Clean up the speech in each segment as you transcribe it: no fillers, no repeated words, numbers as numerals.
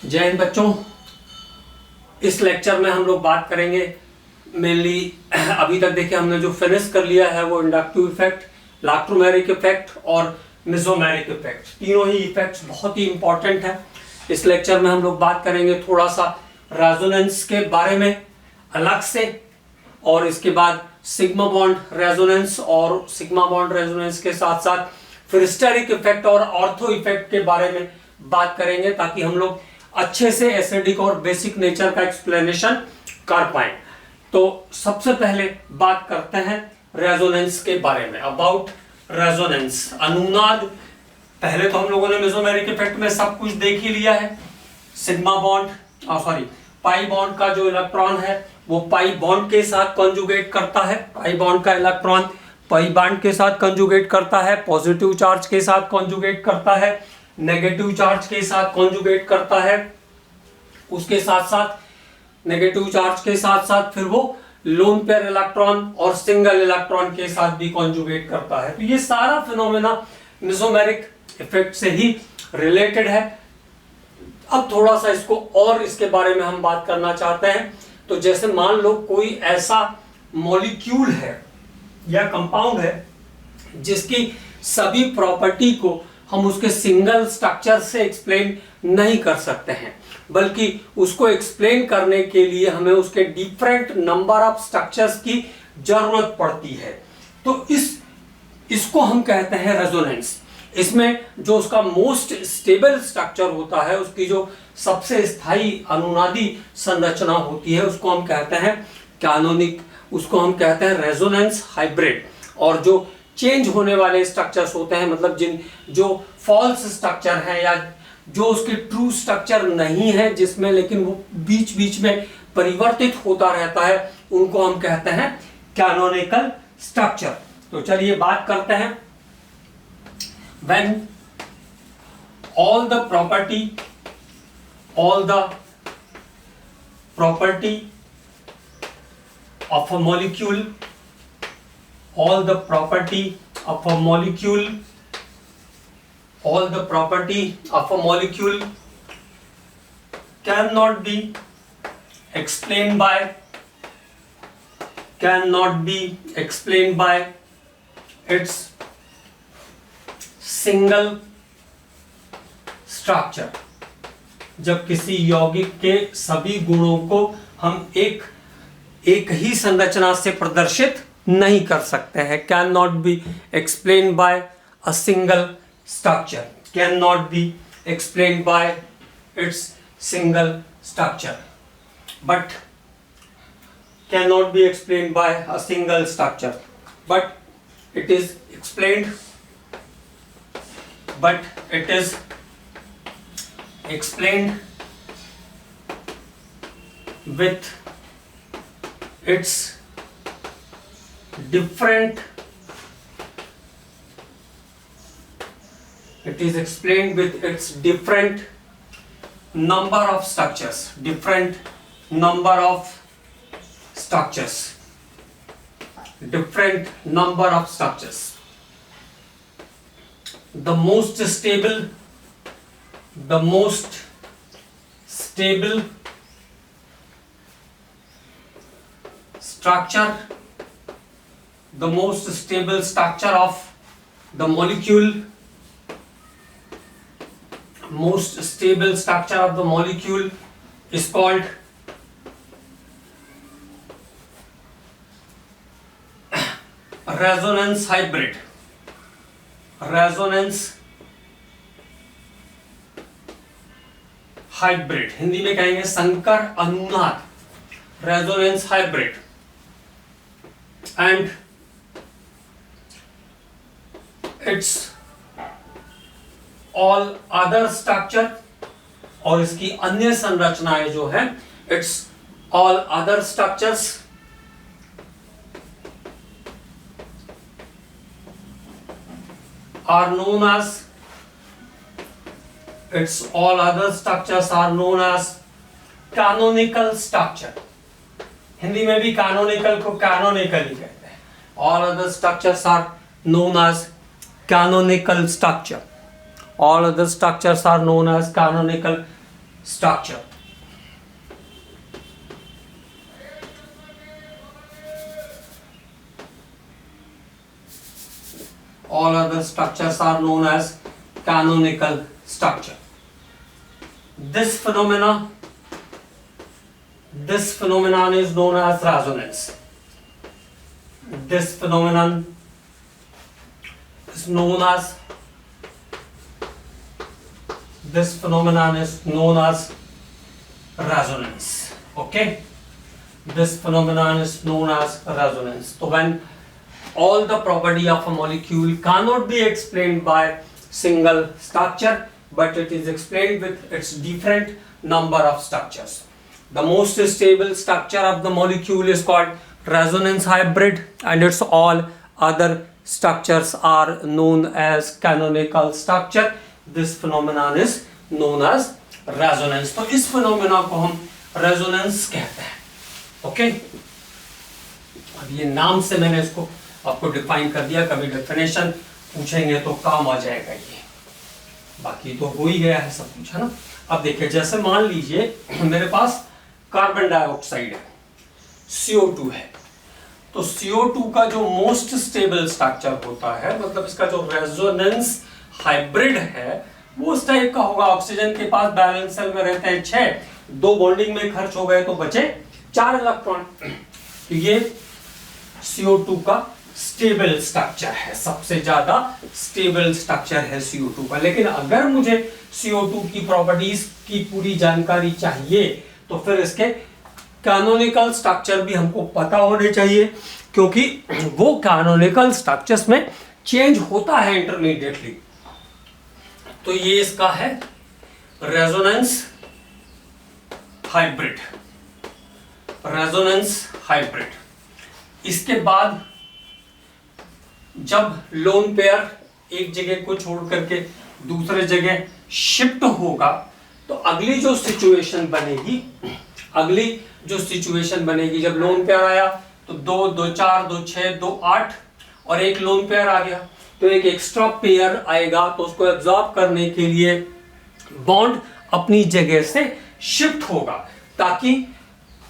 जय हिंद बच्चों। इस लेक्चर में हम लोग बात करेंगे मेनली अभी तक देखिए हमने जो फिनिश कर लिया है वो इंडक्टिव इफेक्ट, इलेक्ट्रोमैग्नेटिक इफेक्ट और मेसोमैग्नेटिक इफेक्ट। तीनों ही इफेक्ट्स बहुत ही इंपॉर्टेंट है। इस लेक्चर में हम लोग बात करेंगे थोड़ा सा रेजोनेंस के बारे में अलग से, और इसके बाद सिग्मा बॉन्ड रेजोनेंस और सिग्मा बॉन्ड रेजोनेंस के साथ साथ फिर स्टेरिक इफेक्ट और ऑर्थो इफेक्ट के बारे में बात करेंगे, ताकि हम लोग अच्छे से एसिडिक और बेसिक नेचर का एक्सप्लेनेशन कर पाए। तो सबसे पहले बात करते हैं रेजोनेंस के बारे में। अबाउट रेजोनेंस, अनुनाद। पहले तो हम लोगों ने मेसोमैग्नेटिक इफेक्ट में सब कुछ देख ही लिया है। सिग्मा बॉन्ड पाई बॉन्ड का जो इलेक्ट्रॉन है वो पाई बॉन्ड के साथ कॉन्जुगेट करता है। पाई बॉन्ड का इलेक्ट्रॉन पाई बॉन्ड के साथ कॉन्जुगेट करता है, पॉजिटिव चार्ज के साथ कॉन्जुगेट करता है, नेगेटिव चार्ज के साथ कॉन्जुगेट करता है। उसके साथ साथ नेगेटिव चार्ज के साथ साथ फिर वो लोन पेयर इलेक्ट्रॉन और सिंगल इलेक्ट्रॉन के साथ भी कॉन्जुगेट करता है। तो ये सारा फिनोमेना मेसोमैग्नेटिक इफेक्ट से ही रिलेटेड है। अब थोड़ा सा इसको और इसके बारे में हम बात करना चाहते हैं। तो जैसे मान लो कोई ऐसा मॉलिक्यूल है या कंपाउंड है जिसकी सभी प्रॉपर्टी को हम उसके सिंगल स्ट्रक्चर से एक्सप्लेन नहीं कर सकते हैं, बल्कि उसको एक्सप्लेन करने के लिए हमें उसके डिफरेंट नंबर ऑफ स्ट्रक्चर्स की जरूरत पड़ती है। तो इसको हम कहते हैं रेजोनेंस। इसमें जो उसका मोस्ट स्टेबल स्ट्रक्चर होता है, उसकी जो सबसे स्थायी अनुनादी संरचना होती है, उसको हम कहते हैं कैनोनिक, उसको हम कहते हैं रेजोनेंस हाइब्रिड। और जो चेंज होने वाले स्ट्रक्चर्स होते हैं, मतलब जो फॉल्स स्ट्रक्चर है या जो उसके ट्रू स्ट्रक्चर नहीं है, जिसमें लेकिन वो बीच बीच में परिवर्तित होता रहता है, उनको हम कहते हैं कैनोनिकल स्ट्रक्चर। तो चलिए बात करते हैं। When all the property of a molecule cannot be explained by its single structure. जब किसी यौगिक के सभी गुणों को हम एक ही संरचना से प्रदर्शित नहीं कर सकते हैं, can not be explain by a single structure, can not be explain by it's single structure, but can not be explain by a single structure, but it is explained with its different number of structures, the most stable structure of the molecule, is called resonance hybrid. Hindi में कहेंगे संकर अनुनाद, resonance hybrid. And it's all other structure, और इसकी अन्य संरचनाएं जो है, it's all other structures are known as canonical structure। Hindi में भी कैनोनिकल को कैनोनिकल ही कहते हैं। All other structures are known as canonical structure. All other structures are known as canonical structure. All other structures are known as canonical structure. This phenomenon is known as resonance. This phenomenon is known as resonance. Okay, this phenomenon is known as resonance. So when all the property of a molecule cannot be explained by single structure, but it is explained with its different number of structures. The most stable structure of the molecule is called resonance hybrid, and its all other structures are known as canonical structure. This phenomenon is known as resonance. तो इस phenomena को हम resonance कहते हैं. Okay, अब ये नाम से मैंने इसको आपको डिफाइन कर दिया. कभी डेफिनेशन पूछेंगे तो काम आ जाएगा ये. बाकी तो हो ही गया है सब कुछ, है ना. अब देखिए, जैसे मान लीजिए मेरे पास कार्बन डाइऑक्साइड है, CO2 है. तो CO2 का जो मोस्ट स्टेबल स्ट्रक्चर होता है, मतलब इसका जो रेजोनेंस हाइब्रिड है, वो उस टाइप का होगा. ऑक्सीजन के पास बैलेंस सेल में रहते हैं 6, 2 बॉन्डिंग में खर्च हो गए तो बचे 4 इलेक्ट्रॉन. तो ये CO2 का स्टेबल स्ट्रक्चर है, सबसे ज्यादा स्टेबल स्ट्रक्चर है CO2 का. लेकिन अगर मुझे CO2 की प्रॉपर्टीज की पूरी जानकारी चाहिए तो फिर इसके कैनोनिकल स्ट्रक्चर भी हमको पता होने चाहिए, क्योंकि वो कैनोनिकल स्ट्रक्चर्स में चेंज होता है इंटरमीडिएटली. तो ये इसका है रेजोनेंस हाइब्रिड. इसके बाद जब लोन पेयर एक जगह को छोड़ करके दूसरे जगह शिफ्ट होगा, तो अगली जो सिचुएशन बनेगी, जब लोन पेयर आया तो 2, 2, 4, 2, 6, 2, 8 और एक लोन पेयर आ गया, तो एक एक्स्ट्रा पेयर आएगा. तो उसको एब्जॉर्ब करने के लिए बॉन्ड अपनी जगह से शिफ्ट होगा, ताकि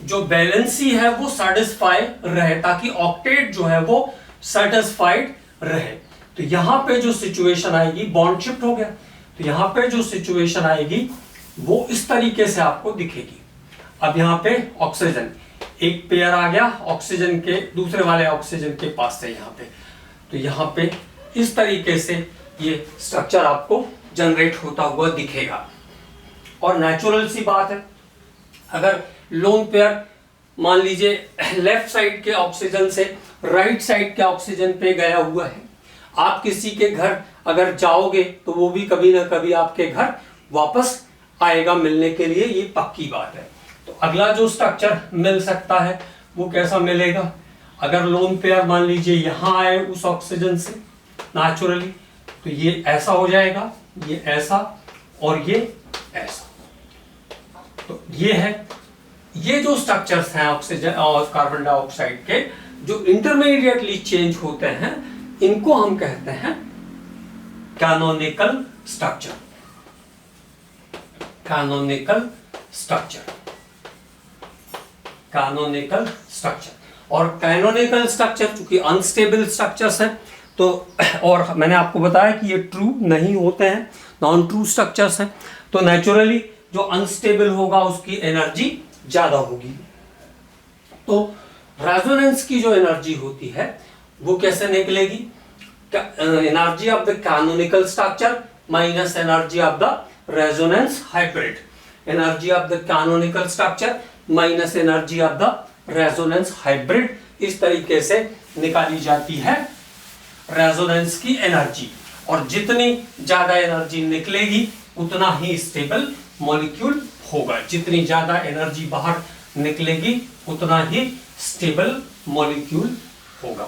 जो बैलेंसी है वो सेटिस्फाई रहे, ताकि ऑक्टेट जो है वो सेटिस्फाइड रहे. तो यहां पे जो सिचुएशन आएगी, बॉन्ड शिफ्ट हो गया, तो यहां पे जो सिचुएशन आएगी वो इस तरीके से आपको दिखेगी. अब यहां पे ऑक्सीजन, एक पेयर आ गया ऑक्सीजन के दूसरे वाले ऑक्सीजन के पास से यहां पे, तो यहां पे इस तरीके से ये स्ट्रक्चर आपको जनरेट होता हुआ दिखेगा. और नेचुरल सी बात है, अगर लोन पेयर मान लीजिए लेफ्ट साइड के ऑक्सीजन से राइट साइड के ऑक्सीजन पे गया हुआ है, आप किसी के घर अगर जाओगे तो वो भी कभी ना कभी आपके घर वापस आएगा मिलने के लिए, ये पक्की बात है. तो अगला जो स्ट्रक्चर मिल सकता है वो कैसा मिलेगा, अगर लोन पेयर मान लीजिए यहां आए उस ऑक्सीजन से नेचुरली, तो ये ऐसा हो जाएगा, ये ऐसा और ये ऐसा. तो ये है, ये जो स्ट्रक्चर्स हैं ऑक्सीजन और कार्बन डाइऑक्साइड के, जो इंटरमीडिएटली चेंज होते हैं, इनको हम कहते हैं कैनोनिकल स्ट्रक्चर. और कैनोनिकल स्ट्रक्चर चूंकि अनस्टेबल स्ट्रक्चर्स हैं, तो और मैंने आपको बताया कि ये ट्रू नहीं होते हैं, नॉन ट्रू स्ट्रक्चर्स हैं, तो नेचुरली जो अनस्टेबल होगा उसकी एनर्जी ज्यादा होगी. तो रेजोनेंस की जो एनर्जी होती है वो कैसे निकलेगी, energy of the canonical structure minus energy of the resonance hybrid. Energy of the canonical structure minus energy of the resonance hybrid, इस तरीके से निकाली जाती है रेजोनेंस की एनर्जी. और जितनी ज्यादा एनर्जी निकलेगी उतना ही स्टेबल मॉलिक्यूल होगा. जितनी ज्यादा एनर्जी बाहर निकलेगी उतना ही स्टेबल मॉलिक्यूल होगा.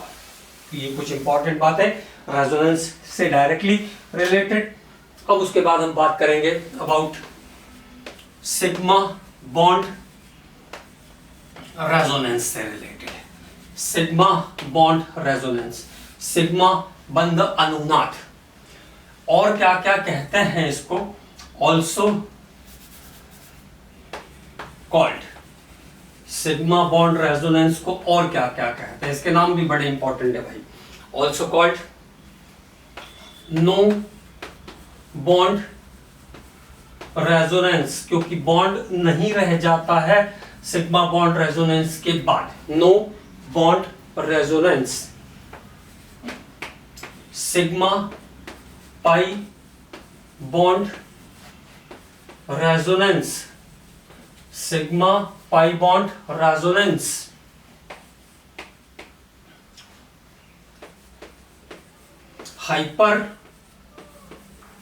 ये कुछ इंपॉर्टेंट बात है रेजोनेंस से डायरेक्टली रिलेटेड. अब उसके बाद हम बात करेंगे अबाउट सिग्मा बॉन्ड रेजोनेंस से related. Sigma bond resonance, sigma बंध अनुनाद, और क्या क्या कहते हैं इसको, also called, sigma bond resonance को और क्या क्या कहते हैं, इसके नाम भी बड़े इंपॉर्टेंट है भाई। Also called no bond resonance, क्योंकि बॉन्ड नहीं रह जाता है सिग्मा बॉन्ड रेजोनेंस के बाद। No bond resonance, sigma pi bond resonance, sigma pi bond resonance. Hyper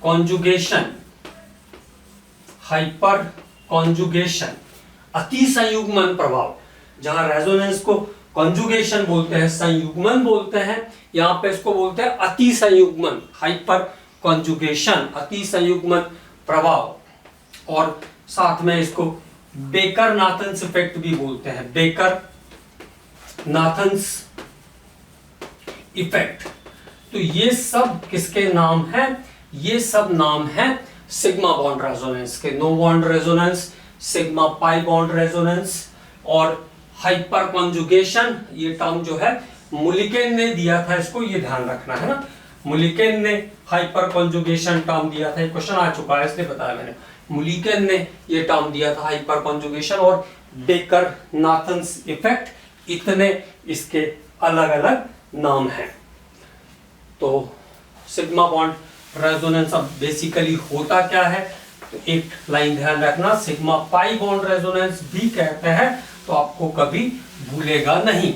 conjugation, hyperconjugation, अति संयुग्मन प्रभाव। जहां रेजोनेंस को कॉन्जुगेशन बोलते हैं, संयुग्मन बोलते हैं, यहां पे इसको बोलते हैं अति संयुग्मन, हाइपर कॉन्जुगेशन, अति संयुग्मन प्रभाव। और साथ में इसको बेकर नाथन्स इफेक्ट भी बोलते हैं, बेकर नाथन्स इफेक्ट। तो ये सब किसके नाम हैं? ये सब नाम हैं सिग्मा बॉन्ड रेजोनेंस के। No bond resonance, sigma pi bond resonance और हाइपर कॉन्जुगेशन। ये टर्म जो है मुलिकेन ने दिया था, इसको ये ध्यान रखना है ना। मुलिकेन ने हाइपर कॉन्जुगेशन टर्म दिया था, क्वेश्चन आ चुका है इसलिए बताया मैंने। मुलिकेन ने ये टर्म दिया था हाइपर कॉन्जुगेशन और बेकर नाथन्स इफेक्ट, इतने इसके अलग अलग नाम हैं। तो सिग्मा बॉन्ड रेजोनेंस अब बेसिकली होता क्या है, तो एक लाइन ध्यान रखना, सिग्मा पाई बॉन्ड रेजोनेंस भी कहते हैं, तो आपको कभी भूलेगा नहीं।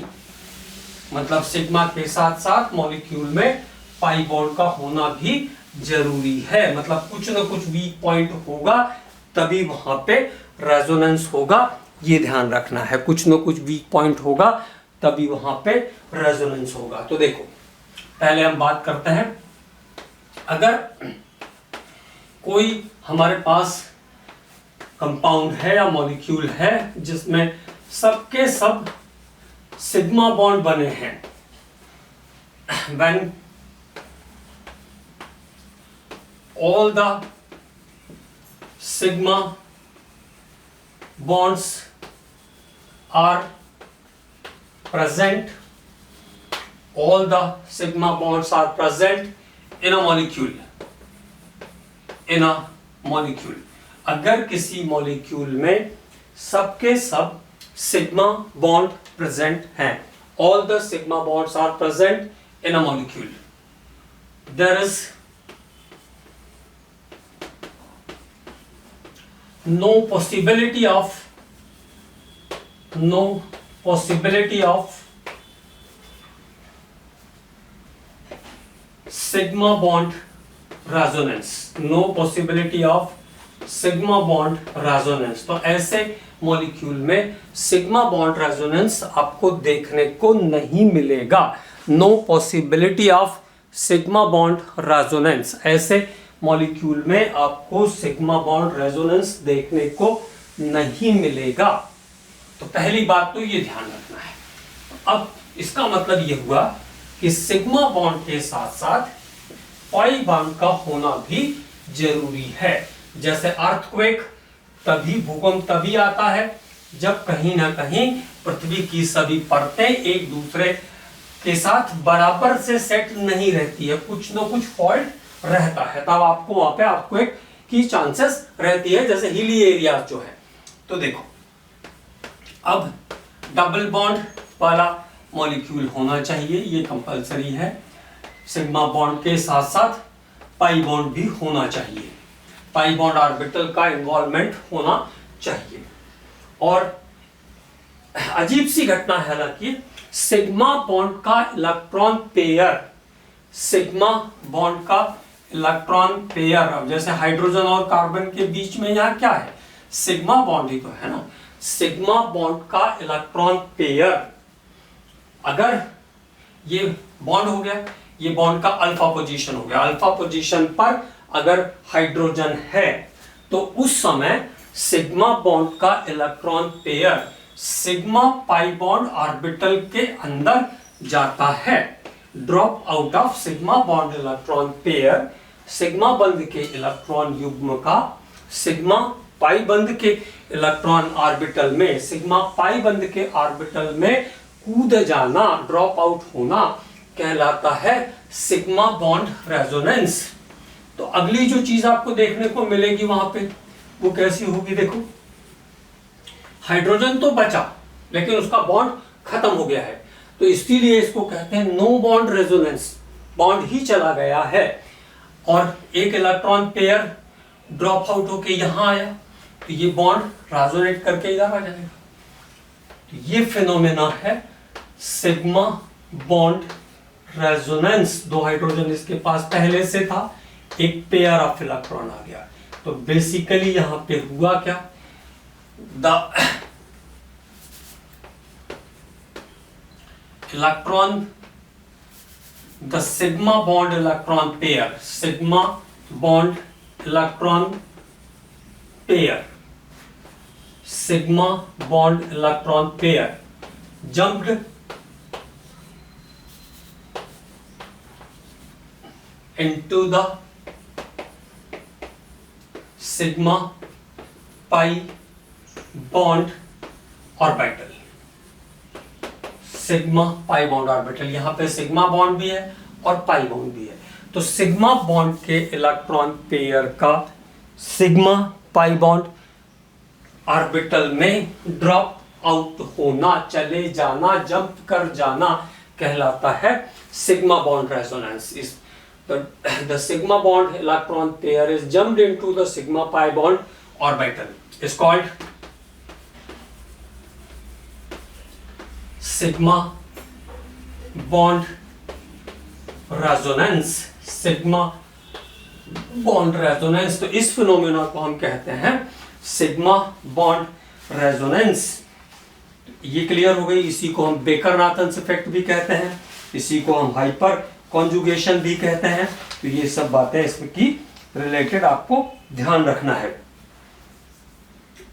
मतलब सिग्मा के साथ साथ मॉलिक्यूल में पाई बॉन्ड का होना भी जरूरी है। मतलब कुछ ना कुछ वीक पॉइंट होगा तभी वहां पे रेजोनेंस होगा, ये ध्यान रखना है। कुछ ना कुछ वीक पॉइंट होगा तभी वहां पे रेजोनेंस होगा। तो देखो पहले हम बात करते हैं, अगर कोई हमारे पास कंपाउंड है या मॉलिक्यूल है जिसमें सबके सब सिग्मा बॉन्ड बने हैं, when all the sigma bonds are present, all the sigma bonds are present in a molecule, in a molecule। अगर किसी मॉलिक्यूल में सबके सब सिग्मा बॉन्ड प्रेजेंट हैं, all the sigma bonds are present in a molecule, there is no possibility of sigma bond resonance, no possibility of sigma bond resonance। तो ऐसे molecule में sigma bond resonance आपको देखने को नहीं मिलेगा। No possibility of sigma bond resonance, ऐसे molecule में आपको सिग्मा बॉन्ड रेजोनेंस देखने को नहीं मिलेगा। तो पहली बात तो ये ध्यान रखना है। अब इसका मतलब ये हुआ कि सिग्मा बॉन्ड के साथ साथ पाई बॉन्ड का होना भी जरूरी है। जैसे अर्थक्वेक, तभी भूकंप तभी आता है जब कहीं ना कहीं पृथ्वी की सभी परतें एक दूसरे के साथ बराबर से सेट नहीं रहती है, कुछ ना कुछ फॉल्ट रहता है, तब आपको वहां पे अर्थक्वेक की चांसेस रहती है, जैसे हिली एरिया जो है। तो देखो अब डबल बॉन्ड वाला मॉलिक्यूल होना चाहिए, ये कंपलसरी है। सिग्मा बॉन्ड के साथ साथ पाई बॉन्ड भी होना चाहिए, पाई बॉन्ड ऑर्बिटल का इन्वॉल्वमेंट होना चाहिए। और अजीब सी घटना है हालांकि, सिग्मा बॉन्ड का इलेक्ट्रॉन पेयर, सिग्मा बॉन्ड का इलेक्ट्रॉन पेयर, अब जैसे हाइड्रोजन और कार्बन के बीच में यहाँ क्या है, सिग्मा बॉन्ड ही तो है ना। सिग्मा बॉन्ड का इलेक्ट्रॉन पेयर, अगर ये बॉन्ड हो गया, ये बॉन्ड का अल्फा पोजीशन हो गया, अल्फा पोजीशन पर अगर हाइड्रोजन है तो उस समय सिग्मा बॉन्ड का electron pair sigma pi bond orbital के अंदर जाता है। Drop out of sigma bond electron pair, sigma बंध के इलेक्ट्रॉन युग्म का सिग्मा पाई बंध के इलेक्ट्रॉन ऑर्बिटल में, सिग्मा पाई बंध के ऑर्बिटल में कूद जाना, ड्रॉप आउट होना कहलाता है सिग्मा बॉन्ड रेजोनेंस। तो अगली जो चीज आपको देखने को मिलेगी वहां पे वो कैसी होगी, देखो हाइड्रोजन तो बचा लेकिन उसका बॉन्ड खत्म हो गया है, तो इसीलिए इसको कहते हैं नो बॉन्ड रेजोनेंस, बॉन्ड ही चला गया है और एक इलेक्ट्रॉन पेयर ड्रॉप आउट होके यहां आया, तो ये बॉन्ड रेजोनेट करके इधर आ जाएगा। तो ये फिनोमेना है सिग्मा बॉन्ड रेजोनेंस। दो हाइड्रोजन इसके पास पहले से था, एक पेयर ऑफ इलेक्ट्रॉन आ गया। तो बेसिकली यहां पे हुआ क्या, the electron, the sigma bond electron pair, sigma bond electron pair, sigma bond electron pair jumped into the sigma pi bond orbital, sigma pi bond orbital. यहां पे सिग्मा बॉन्ड भी है और पाई बॉन्ड भी है। तो सिग्मा बॉन्ड के electron pair का सिग्मा पाई बॉन्ड ऑर्बिटल में ड्रॉप आउट होना, चले जाना, जंप कर जाना कहलाता है सिग्मा बॉन्ड रेजोनेंस। इस the sigma bond electron pair is jumped into the sigma pi bond orbital is called sigma bond resonance, sigma bond resonance। तो इस फिनोमेना को हम कहते हैं सिग्मा बॉन्ड रेजोनेंस। ये क्लियर हो गई। इसी को हम बेकर-नाथन इफेक्ट भी कहते हैं, इसी को हम हाइपर कॉन्जुगेशन भी कहते हैं। तो ये सब बातें इसमें की रिलेटेड आपको ध्यान रखना है।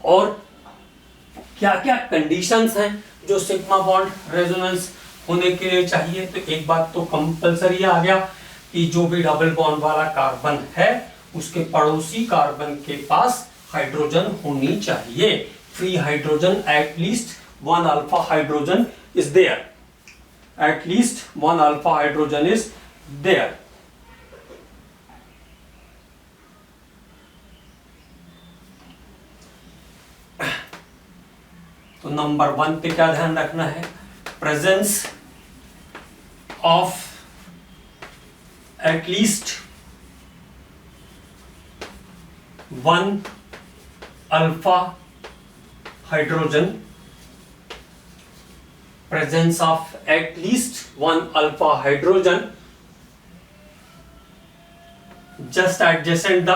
और क्या क्या कंडीशंस हैं जो सिग्मा बॉन्ड रेजोनेंस होने के लिए चाहिए। तो एक बात तो कंपलसरी आ गया कि जो भी डबल बॉन्ड वाला कार्बन है उसके पड़ोसी कार्बन के पास हाइड्रोजन होनी चाहिए। Free hydrogen, at least one alpha hydrogen is there, at least one alpha hydrogen is there। तो नंबर 1 पे क्या ध्यान रखना है, presence of at least one alpha hydrogen, presence of at least one alpha hydrogen just adjacent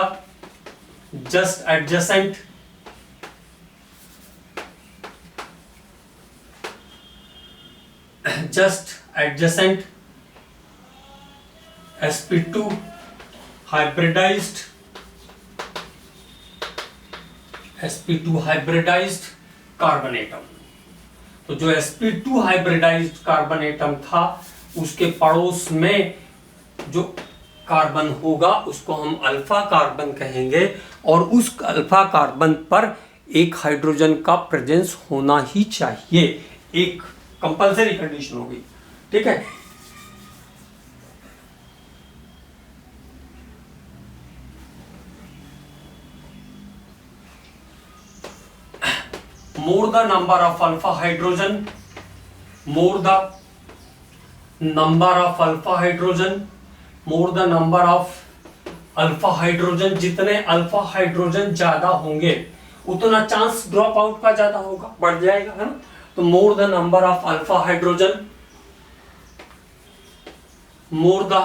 sp2 hybridized carbon atom. तो जो sp2 hybridised carbon atom था उसके पड़ोस में जो कार्बन होगा उसको हम अल्फा कार्बन कहेंगे, और उस अल्फा कार्बन पर एक हाइड्रोजन का प्रेजेंस होना ही चाहिए। एक कंपलसरी कंडीशन होगी, ठीक है। more the number of alpha hydrogen, more the number of alpha hydrogen, more the number of alpha hydrogen, जितने अल्फा हाइड्रोजन ज्यादा होंगे उतना चांस ड्रॉप आउट का ज्यादा होगा, बढ़ जाएगा, है ना। तो more the number of alpha hydrogen, more the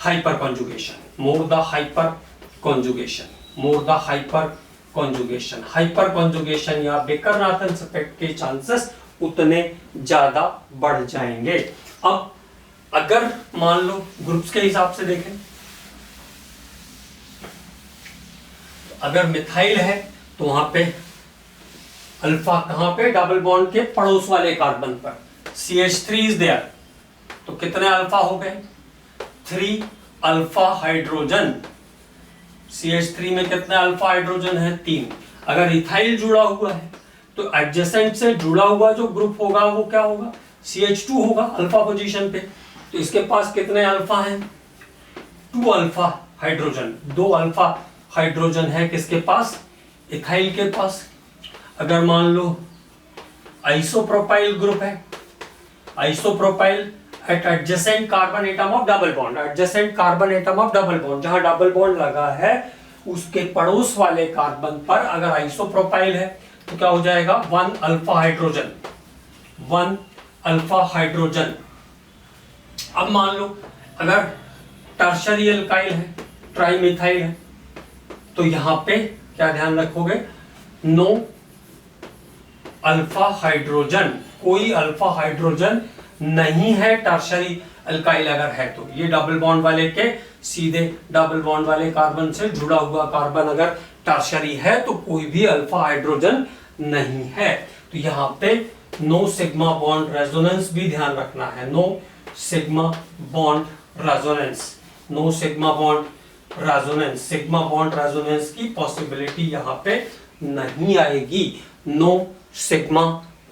hyper conjugation, more the hyper conjugation, more the hyper conjugation, hyper conjugation या बेकर-नाथन इफेक्ट के चांसेस उतने ज्यादा बढ़ जाएंगे। अब अगर मान लो ग्रुप्स के हिसाब से देखें, अगर मिथाइल है तो वहां पे अल्फा कहां पे, डबल बॉन्ड के पड़ोस वाले कार्बन पर, CH3 इज देयर। तो कितने अल्फा हो गए, 3 अल्फा हाइड्रोजन। CH3 में कितने अल्फा हाइड्रोजन है? 3। अगर इथाइल जुड़ा हुआ है तो एडजेसेंट से जुड़ा हुआ जो ग्रुप होगा वो क्या होगा? CH2 होगा अल्फा पोजीशन पे। तो इसके पास कितने अल्फा हैं? 2 अल्फा हाइड्रोजन, 2 अल्फा हाइड्रोजन है किसके पास? इथाइल के पास। अगर मान लो आइसोप्रोपाइल ग्रुप है, isopropyl at adjacent carbon atom of double bond, adjacent carbon atom of double bond, जहां डबल बॉन्ड लगा है उसके पड़ोस वाले कार्बन पर अगर आइसोप्रोपाइल है तो क्या हो जाएगा? 1 अल्फा हाइड्रोजन, 1 अल्फा हाइड्रोजन। अब मान लो अगर टर्शरी एल्काइल है, ट्राइमिथाइल है, तो यहां पे क्या ध्यान रखोगे? नो अल्फा हाइड्रोजन, कोई अल्फा हाइड्रोजन नहीं है टर्शरी अल्काइल अगर है तो। ये डबल बॉन्ड वाले के सीधे डबल बॉन्ड वाले कार्बन से जुड़ा हुआ कार्बन अगर टर्शरी है तो कोई भी अल्फा हाइड्रोजन नहीं है। तो यहां पे नो सिग्मा बॉन्ड रेजोनेंस भी ध्यान रखना है, no sigma bond resonance, no sigma bond resonance, sigma bond resonance की पॉसिबिलिटी यहां पे नहीं आएगी, नो सिग्मा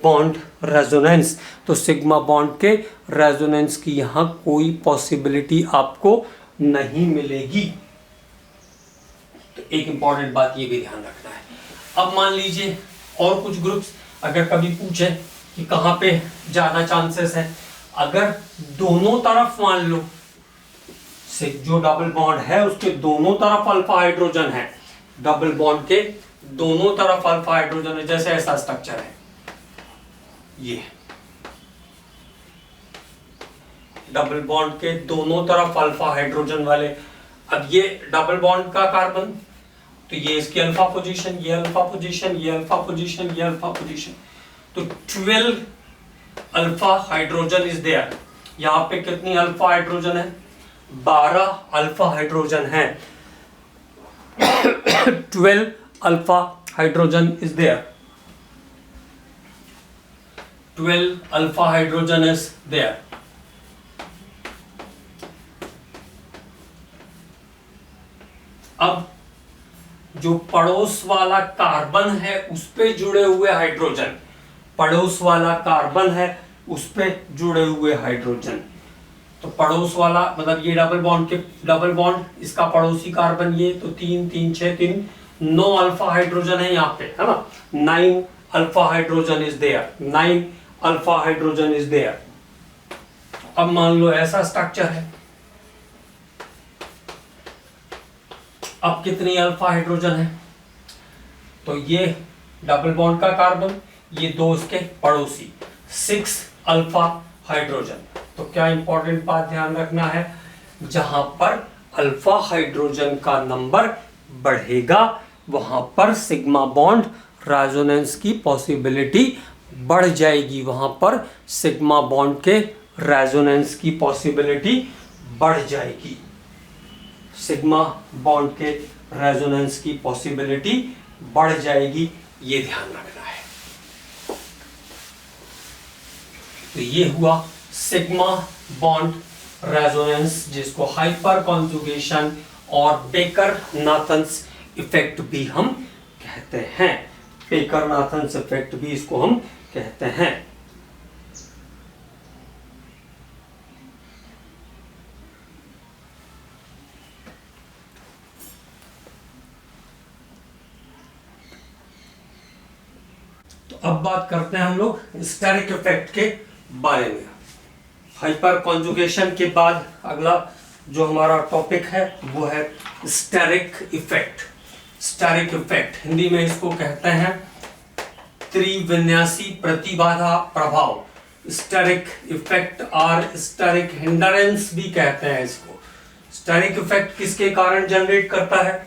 बॉन्ड रेजोनेंस। तो सिग्मा बॉन्ड के रेजोनेंस की यहां कोई पॉसिबिलिटी आपको नहीं मिलेगी। तो एक इंपॉर्टेंट बात ये भी ध्यान रखना है। अब मान लीजिए और कुछ ग्रुप्स अगर कभी पूछे कि कहां पे ज्यादा चांसेस है, अगर दोनों तरफ मान लो जो डबल बॉन्ड है उसके दोनों तरफ अल्फा हाइड्रोजन है, डबल बॉन्ड के दोनों तरफ अल्फा हाइड्रोजन है, जैसे ऐसा स्ट्रक्चर है ये, डबल बॉन्ड के दोनों तरफ अल्फा हाइड्रोजन वाले। अब ये डबल बॉन्ड का कार्बन, तो ये इसकी अल्फा पोजीशन, ये अल्फा पोजीशन, ये अल्फा पोजीशन, ये अल्फा पोजीशन, तो 12 अल्फा हाइड्रोजन इज देयर। यहां पे कितनी अल्फा हाइड्रोजन है? 12 अल्फा हाइड्रोजन है। 12 alpha hydrogen is there, 12 alpha hydrogen is there. अब जो पड़ोस वाला कार्बन है उस पे जुड़े हुए हाइड्रोजन, पड़ोस वाला कार्बन है उस पे जुड़े हुए हाइड्रोजन, तो पड़ोस वाला मतलब ये डबल बॉन्ड के डबल बॉन्ड, इसका पड़ोसी कार्बन ये, तो 3 3 6 3 9 अल्फा हाइड्रोजन है यहाँ पे, है ना? 9 alpha hydrogen is there, 9 alpha hydrogen is there. अब मान लो ऐसा स्ट्रक्चर है, अब कितनी अल्फा हाइड्रोजन है? तो ये डबल बॉन्ड का कार्बन, ये दो इसके पड़ोसी, 6 अल्फा हाइड्रोजन। तो क्या इंपॉर्टेंट बात ध्यान रखना है, जहां पर अल्फा हाइड्रोजन का नंबर बढ़ेगा वहां पर सिग्मा बॉन्ड रेजोनेंस की पॉसिबिलिटी बढ़ जाएगी, वहां पर सिग्मा बॉन्ड के रेजोनेंस की पॉसिबिलिटी बढ़ जाएगी, सिग्मा बॉन्ड के रेजोनेंस की पॉसिबिलिटी बढ़ जाएगी, ये ध्यान रखना है। तो ये हुआ सिग्मा बॉन्ड रेजोनेंस, जिसको हाइपर कॉन्जुगेशन और बेकर-नाथन्स इफेक्ट भी हम कहते हैं, बेकर-नाथन्स इफेक्ट भी इसको हम कहते हैं। तो अब बात करते हैं हम लोग स्टेरिक इफेक्ट के बारे में। हाइपर कॉन्जुगेशन के बाद अगला जो हमारा टॉपिक है वो है steric effect. Steric effect Hindi में इसको कहते हैं त्रिविन्यासी प्रतिबाधा प्रभाव, स्टेरिक इफेक्ट और स्टेरिक हिंडरेंस भी कहते हैं इसको। स्टेरिक इफेक्ट किसके कारण जनरेट करता है?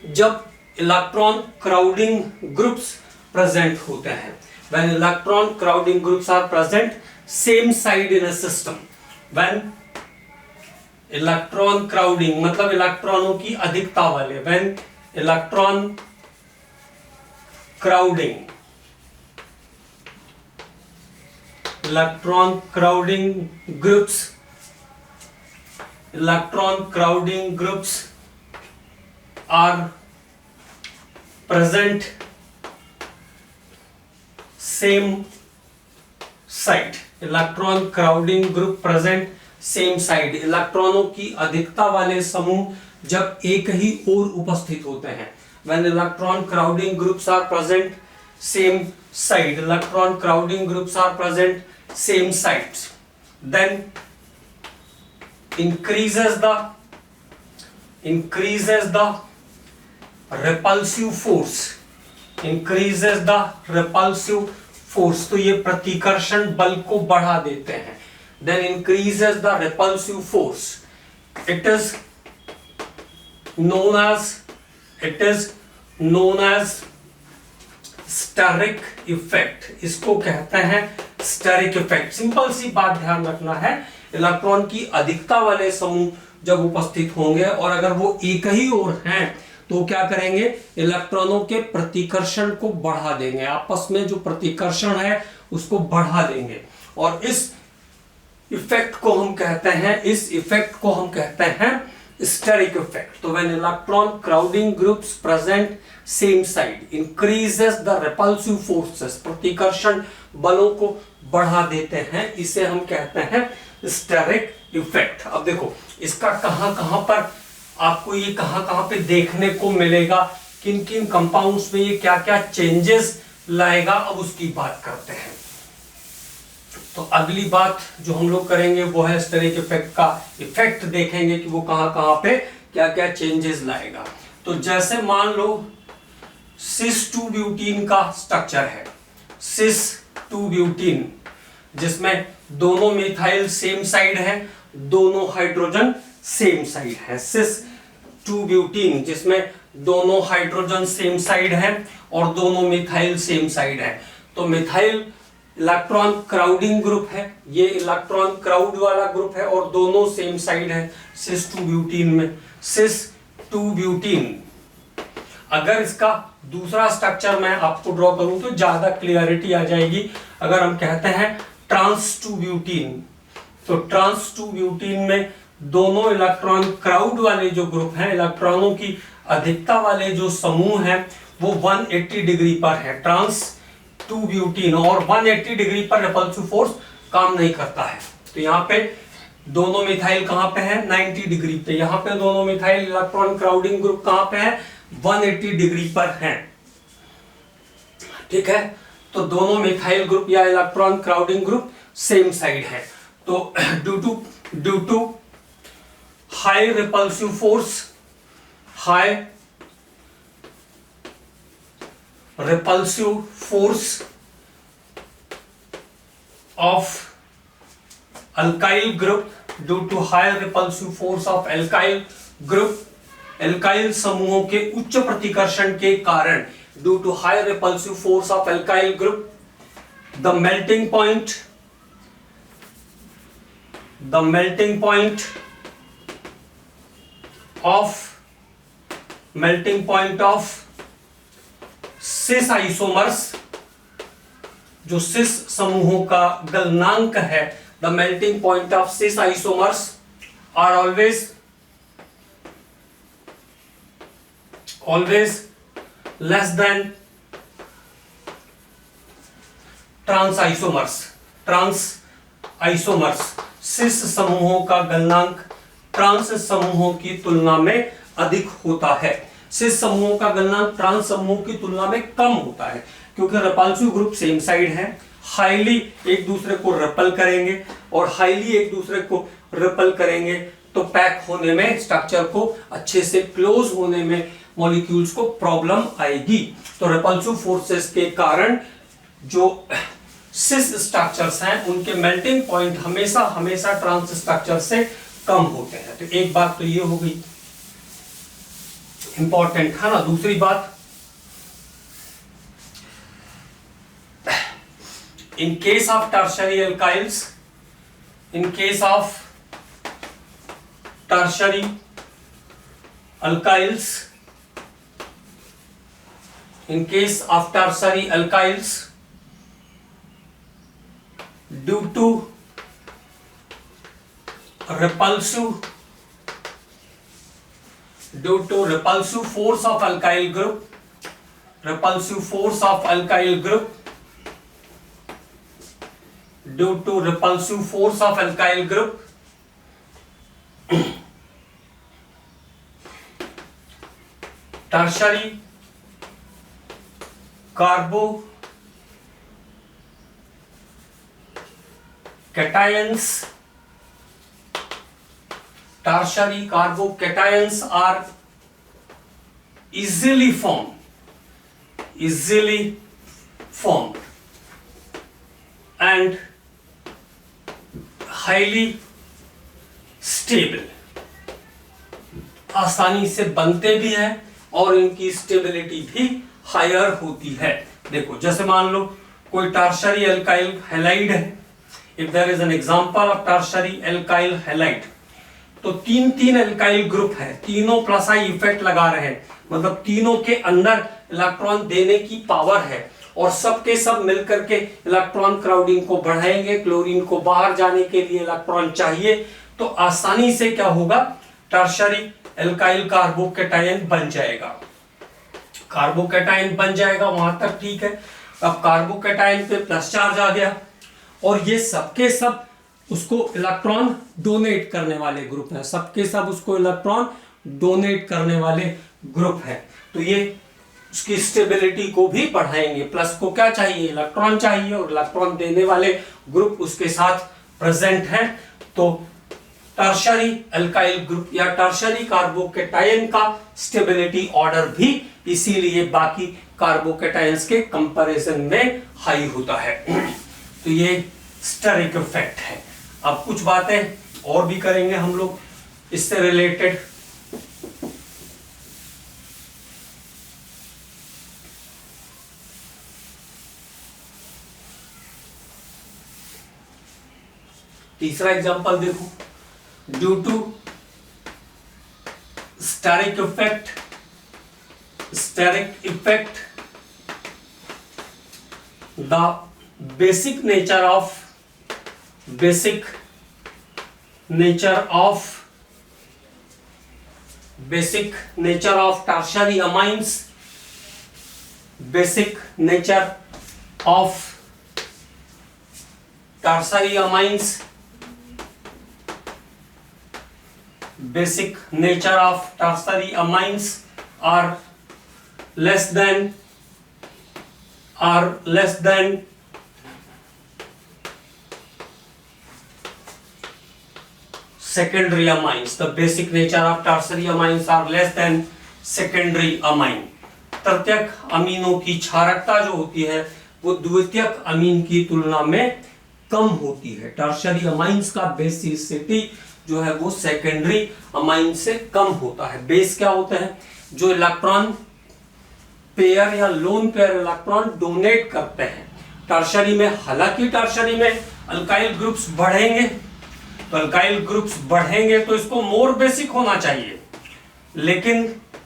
जब इलेक्ट्रॉन क्राउडिंग ग्रुप्स प्रेजेंट होते हैं, when electron crowding groups are present same side in a system, when electron crowding मतलब इलेक्ट्रॉनों की अधिकता वाले, when electron crowding groups are present same site. Electron crowding group present same side. इलेक्ट्रॉनों की अधिकता वाले समूह जब एक ही ओर उपस्थित होते हैं. When electron crowding groups are present same side, electron crowding groups are present same sides, then increases the repulsive force. Increases the repulsive force. तो ये प्रतिकर्षण बल को बढ़ा देते हैं. Then increases the repulsive force. It is known as steric effect. इसको कहते हैं steric effect. सिंपल सी बात ध्यान रखना है, इलेक्ट्रॉन की अधिकता वाले समूह जब उपस्थित होंगे और अगर वो एक ही ओर हैं तो क्या करेंगे, इलेक्ट्रॉनों के प्रतिकर्षण को बढ़ा देंगे. आपस में जो प्रतिकर्षण है उसको बढ़ा देंगे और इस इफेक्ट को हम कहते हैं steric effect. तो when electron crowding groups present same side increases the repulsive forces, प्रतिकर्षण बलों को बढ़ा देते हैं, इसे हम कहते हैं steric effect. अब देखो इसका कहां पर आपको ये कहां पे देखने को मिलेगा, किन किन कंपाउंड्स में ये क्या क्या चेंजेस लाएगा, अब उसकी बात करते हैं. तो अगली बात जो हम लोग करेंगे वो है स्टेरिक इफेक्ट का इफेक्ट देखेंगे कि वो कहां पे क्या क्या चेंजेस लाएगा. तो जैसे मान लो सिस 2 ब्यूटीन का स्ट्रक्चर है, सिस 2 ब्यूटीन जिसमें दोनों मिथाइल सेम साइड है, दोनों हाइड्रोजन सेम साइड है. सिस 2 ब्यूटीन जिसमें दोनों हाइड्रोजन सेम साइड है और दोनों मिथाइल सेम साइड है. तो मिथाइल इलेक्ट्रॉन क्राउडिंग ग्रुप है, ये इलेक्ट्रॉन क्राउड वाला ग्रुप है और दोनों सेम साइड है सिस 2 ब्यूटीन में. सिस 2 ब्यूटीन अगर इसका दूसरा स्ट्रक्चर मैं आपको ड्रॉ करूं तो ज्यादा क्लियरिटी आ जाएगी. अगर हम कहते हैं ट्रांस 2 ब्यूटीन, तो ट्रांस 2 ब्यूटीन में दोनों इलेक्ट्रॉन क्राउड वाले जो ग्रुप हैं, इलेक्ट्रॉनों की अधिकता वाले जो समूह हैं वो 180 डिग्री पर है ट्रांस 2 ब्यूटीन, और 180 डिग्री पर रिपल्सिव फोर्स काम नहीं करता है. तो यहाँ पे दोनों मिथाइल कहां पे है, 90 डिग्री पे. यहाँ पे दोनों मिथाइल इलेक्ट्रॉन क्राउडिंग ग्रुप कहां पे है, 180 डिग्री पर है. ठीक है, तो दोनों मिथाइल ग्रुप या electron crowding group same side है. तो due to high repulsive force, high repulsive force of alkyl group, due to high repulsive force of alkyl group, alkyl समूहों के उच्च प्रतिकर्षण के कारण, due to high repulsive force of alkyl group, the melting point of cis isomers, जो cis समूहों का गलनांक है, the melting point of cis isomers are always less than trans isomers. Cis समूहों का गलनांक ट्रांस समूहों की तुलना में अधिक होता है. सिस समूहों का गलनांक ट्रांस समूहों की तुलना में कम होता है क्योंकि रिपल्सिव ग्रुप सेम साइड है, हाईली एक दूसरे को रिपल करेंगे और हाईली एक दूसरे को रिपल करेंगे तो पैक होने में, स्ट्रक्चर को अच्छे से क्लोज होने में मॉलिक्यूल्स को प्रॉब्लम आएगी. तो रिपल्सिव फोर्सेस के कारण जो सिस स्ट्रक्चर्स हैं उनके मेल्टिंग पॉइंट हमेशा ट्रांस स्ट्रक्चर से कम होते हैं. तो एक बात तो ये हो गई इंपॉर्टेंट है ना. दूसरी बात, in case of tertiary alkyls, in case of tertiary alkyls, in case of tertiary alkyls, due to repulsive due to repulsive force of alkyl group, repulsive force of alkyl group, due to repulsive force of alkyl group, tertiary carbocations, tertiary carbocations are easily formed and highly stable, आसानी से बनते भी हैं और इनकी stability भी higher होती है। देखो जैसे मान लो कोई टर्शियरी एल्काइल हैलाइड है, if there is an example of tertiary alkyl halide, तो तीन एल्काइल ग्रुप है, तीनों प्लस आई इफेक्ट लगा रहे हैं, मतलब तीनों के अंदर इलेक्ट्रॉन देने की पावर है और सबके सब मिलकर के इलेक्ट्रॉन क्राउडिंग को बढ़ाएंगे, क्लोरीन को बाहर जाने के लिए इलेक्ट्रॉन चाहिए, तो आसानी से क्या होगा, टर्शियरी एल्काइल कार्बोकैटायन बन जाएगा, कार्बोकैटायन बन जाएगा, वहां तक ठीक है। अब कार्बोकैटायन पे प्लस चार्ज आ गया और ये सबके सब उसको इलेक्ट्रॉन डोनेट करने वाले ग्रुप हैं, सबके सब उसको इलेक्ट्रॉन डोनेट करने वाले ग्रुप हैं, तो ये उसकी स्टेबिलिटी को भी बढ़ाएंगे। प्लस को क्या चाहिए, इलेक्ट्रॉन चाहिए और इलेक्ट्रॉन देने वाले ग्रुप उसके साथ प्रेजेंट है, तो टर्शियरी अल्काइल ग्रुप या टर्शियरी कार्बोकैटायन का स्टेबिलिटी ऑर्डर भी इसीलिए बाकी कार्बोकैटायंस के कंपैरिजन में हाई होता है। तो ये स्टेरिक इफेक्ट है। अब कुछ बातें और भी करेंगे हम लोग इससे रिलेटेड। तीसरा एग्जांपल देखो, due to steric effect the basic nature of tertiary amines, basic nature of tertiary amines are less than secondary amines. The basic nature of tertiary amines are less than secondary amine. तृतीयक अमीनों की क्षारकता जो होती है वो द्वितीयक अमीन की तुलना में कम होती है। टर्शियरी अमाइंस का बेसिसिटी जो है वो सेकेंडरी अमाइन से कम होता है। बेस क्या होते हैं, जो इलेक्ट्रॉन पेयर या लोन पेयर इलेक्ट्रॉन डोनेट करते हैं। टर्शियरी में, हालांकि टर्शियरी में अल्काइल ग्रुप्स बढ़ेंगे, तो अल्काइल ग्रुप्स बढ़ेंगे तो इसको मोर बेसिक होना चाहिए, लेकिन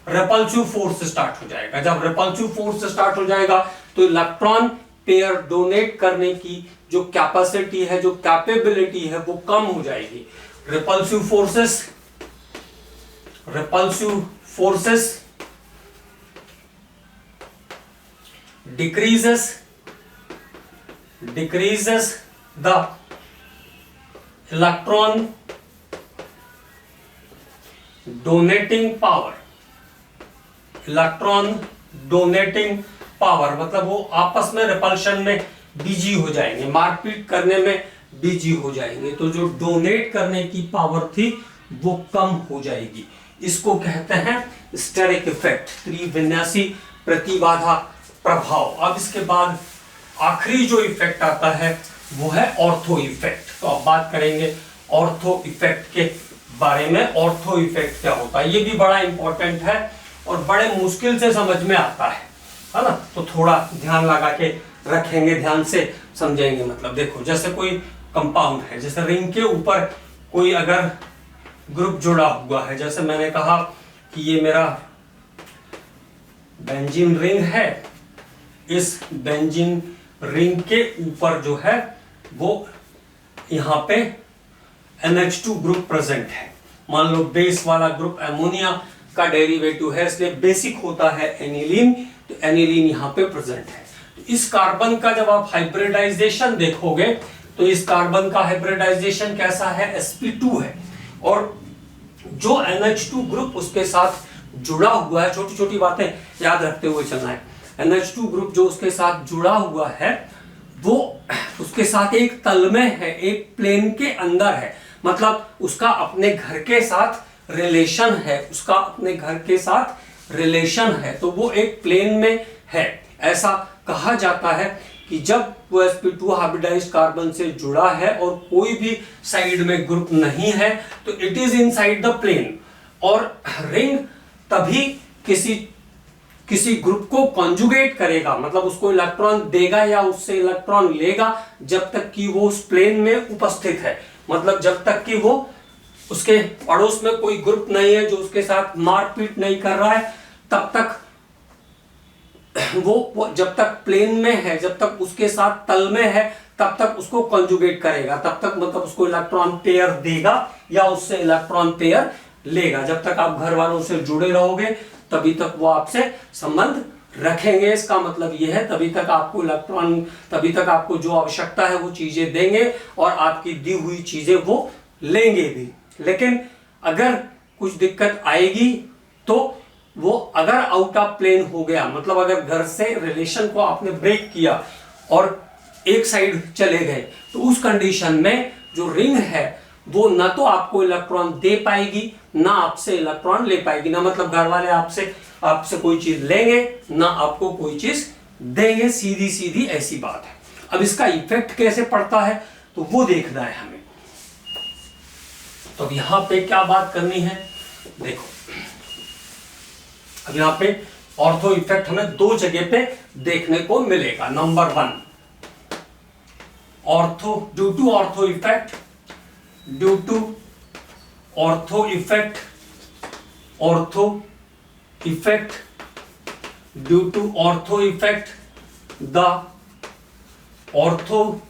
रिपल्सिव फोर्स स्टार्ट हो जाएगा। जब रिपल्सिव फोर्स स्टार्ट हो जाएगा तो इलेक्ट्रॉन पेयर डोनेट करने की जो कैपेसिटी है, जो कैपेबिलिटी है, वो कम हो जाएगी। repulsive forces decreases the electron donating power, मतलब वो आपस में रिपल्शन में बिजी हो जाएंगे, मारपीट करने में बिजी हो जाएंगे, तो जो डोनेट करने की पावर थी वो कम हो जाएगी। इसको कहते हैं स्टेरिक इफेक्ट, त्रिविन्यासी प्रतिबाधा प्रभाव। अब इसके बाद आखिरी जो इफेक्ट आता है वो है ऑर्थो इफेक्ट। तो अब बात करेंगे ऑर्थो इफेक्ट के बारे में। ऑर्थो इफेक्ट क्या होता है, ये भी बड़ा इंपॉर्टेंट है और बड़े मुश्किल से समझ में आता है ना, तो थोड़ा ध्यान लगा के रखेंगे, ध्यान से समझेंगे। मतलब देखो, जैसे कोई कंपाउंड है, जैसे रिंग के ऊपर कोई अगर ग्रुप जुड़ा हुआ है, जैसे मैंने कहा कि ये मेरा बेंजीन रिंग है, इस बेंजीन रिंग के ऊपर जो है वो यहाँ पे NH2 ग्रुप प्रेजेंट है। मान लो बेस वाला ग्रुप अमोनिया, का डेरिवेटिव है, इसलिए बेसिक होता है एनिलीन, तो एनिलीन यहाँ पे प्रेजेंट है। तो इस कार्बन का जब आप हाइब्रिडाइजेशन देखोगे तो इस कार्बन का हाइब्रिडाइजेशन कैसा है, sp2 है, और जो NH2 ग्रुप उसके साथ जुड़ा हुआ है, छोटी छोटी बातें याद रखते हुए चलना है, NH2 ग्रुप जो उसके साथ जुड़ा हुआ है वो उसके साथ एक तल में है, एक प्लेन के अंदर है, मतलब उसका अपने घर के साथ रिलेशन है, उसका अपने घर के साथ रिलेशन है, तो वो एक प्लेन में है। ऐसा कहा जाता है कि जब वो sp2 हाइब्रिडाइज्ड कार्बन से जुड़ा है और कोई भी साइड में ग्रुप नहीं है तो it is inside the plane, और रिंग तभी किसी ग्रुप को कॉन्जुगेट करेगा, मतलब उसको इलेक्ट्रॉन देगा या उससे इलेक्ट्रॉन लेगा जब तक कि वो उस प्लेन में उपस्थित है, मतलब जब तक कि वो उसके पड़ोस में कोई ग्रुप नहीं है जो उसके साथ मारपीट नहीं कर रहा है, तब तक वो जब तक प्लेन में है, जब तक उसके साथ तल में है, तब तक उसको कॉन्जुगेट करेगा, तब तक मतलब उसको इलेक्ट्रॉन पेयर देगा या उससे इलेक्ट्रॉन पेयर लेगा। जब तक आप घर वालों से जुड़े रहोगे तभी तक वो आपसे संबंध रखेंगे, इसका मतलब यह है तभी तक आपको इलेक्ट्रॉन, तभी तक आपको जो आवश्यकता है वो चीजें देंगे और आपकी दी हुई चीजें वो लेंगे भी। लेकिन अगर कुछ दिक्कत आएगी तो वो अगर आउट ऑफ प्लेन हो गया, मतलब अगर घर से रिलेशन को आपने ब्रेक किया और एक साइड चले गए, तो उस कंडीशन में जो रिंग है वो ना तो आपको इलेक्ट्रॉन दे पाएगी ना आपसे इलेक्ट्रॉन ले पाएगी, ना मतलब घर वाले आपसे कोई चीज लेंगे ना आपको कोई चीज देंगे, सीधी सीधी ऐसी बात है। अब इसका इफेक्ट कैसे पड़ता है तो वो देखना है हमें। तो अब यहां पे क्या बात करनी है, देखो अब यहां पे ऑर्थो इफेक्ट हमें दो जगह पे देखने को मिलेगा। Number 1, ortho due to ortho effect, due to ortho effect, ortho effect, due to ortho effect the ortho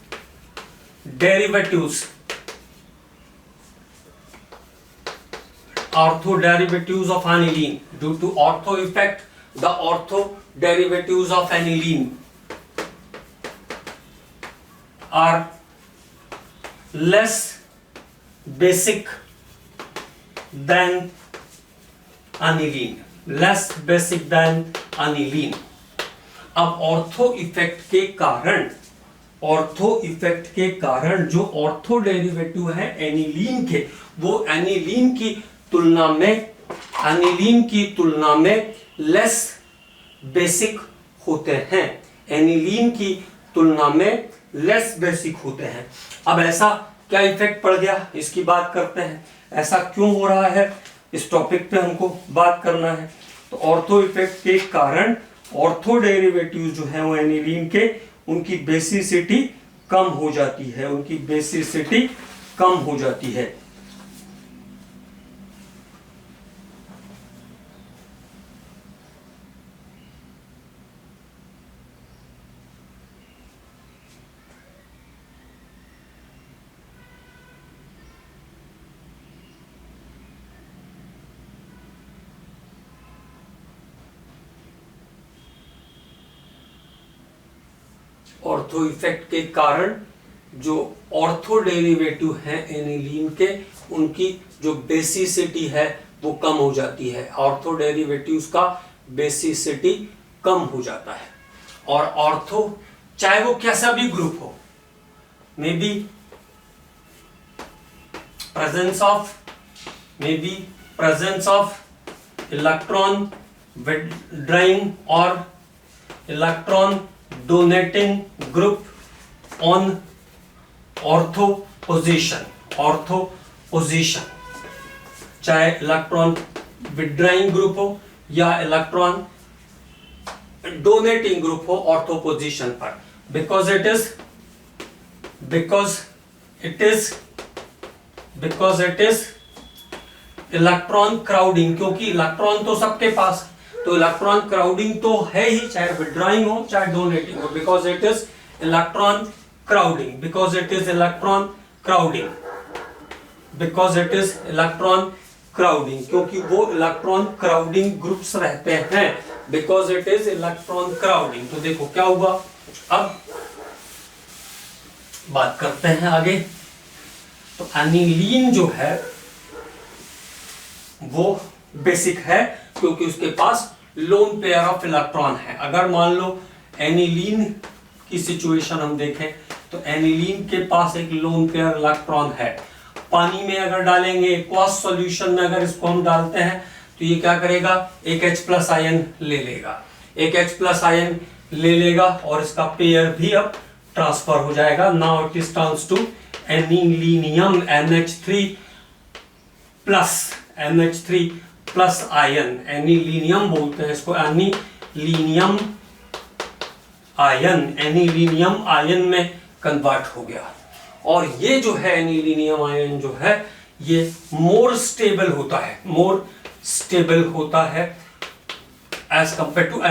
derivatives, ortho derivatives of aniline, due to ortho effect the ortho derivatives of aniline are less basic than aniline, less basic than aniline। अब ortho effect के कारण, ortho effect के कारण जो ortho derivative है aniline के, वो aniline की तुलना में लेस बेसिक होते हैं, एनिलीन की तुलना में लेस बेसिक होते हैं। अब ऐसा क्या इफेक्ट पड़ गया इसकी बात करते हैं, ऐसा क्यों हो रहा है इस टॉपिक पे हमको बात करना है। तो ऑर्थो इफेक्ट के कारण ऑर्थो डेरिवेटिव जो है वो एनिलीन के, उनकी बेसिसिटी कम हो जाती है, उनकी बेसिसिटी कम हो जाती है। ऑर्थो इफेक्ट के कारण जो ऑर्थो डेरिवेटिव है एनिलीन के, उनकी जो बेसिसिटी है वो कम हो जाती है, ऑर्थो डेरिवेटिव्स का बेसिसिटी कम हो जाता है। और ऑर्थो चाहे वो कैसा भी ग्रुप हो, may be presence of electron withdrawing or electron donating group on ortho position, चाहे इलेक्ट्रॉन विड्राइंग ग्रुप हो या इलेक्ट्रॉन डोनेटिंग ग्रुप हो ऑर्थो पोजीशन पर, because it is electron crowding, क्योंकि इलेक्ट्रॉन तो सबके पास, तो इलेक्ट्रॉन क्राउडिंग तो है ही, चाहे विड्राइंग हो चाहे डोनेटिंग हो, because it is electron crowding, क्योंकि वो इलेक्ट्रॉन क्राउडिंग ग्रुप्स रहते हैं, because it is electron crowding. तो देखो क्या हुआ, अब बात करते हैं आगे। तो एनिलीन जो है वो बेसिक है, क्योंकि उसके पास लोन पेयर ऑफ इलेक्ट्रॉन है। अगर मान लो एनिलीन की सिचुएशन हम देखें तो एनिलीन के पास एक लोन पेयर इलेक्ट्रॉन है। पानी में अगर डालेंगे, एक्वस सॉल्यूशन में अगर इसको हम डालते हैं तो ये क्या करेगा, एक H+ आयन ले लेगा, एक H+ आयन ले लेगा और इसका पेयर भी अब ट्रांसफर हो जाएगा। Now it is turns to anilinium NH3 plus ion, anilinium बोलते हैं इसको, एनिलीनियम आयन में कन्वर्ट हो गया। और ये जो है एनिलीनियम आयन जो है ये मोर स्टेबल होता है एज कंपेयर टू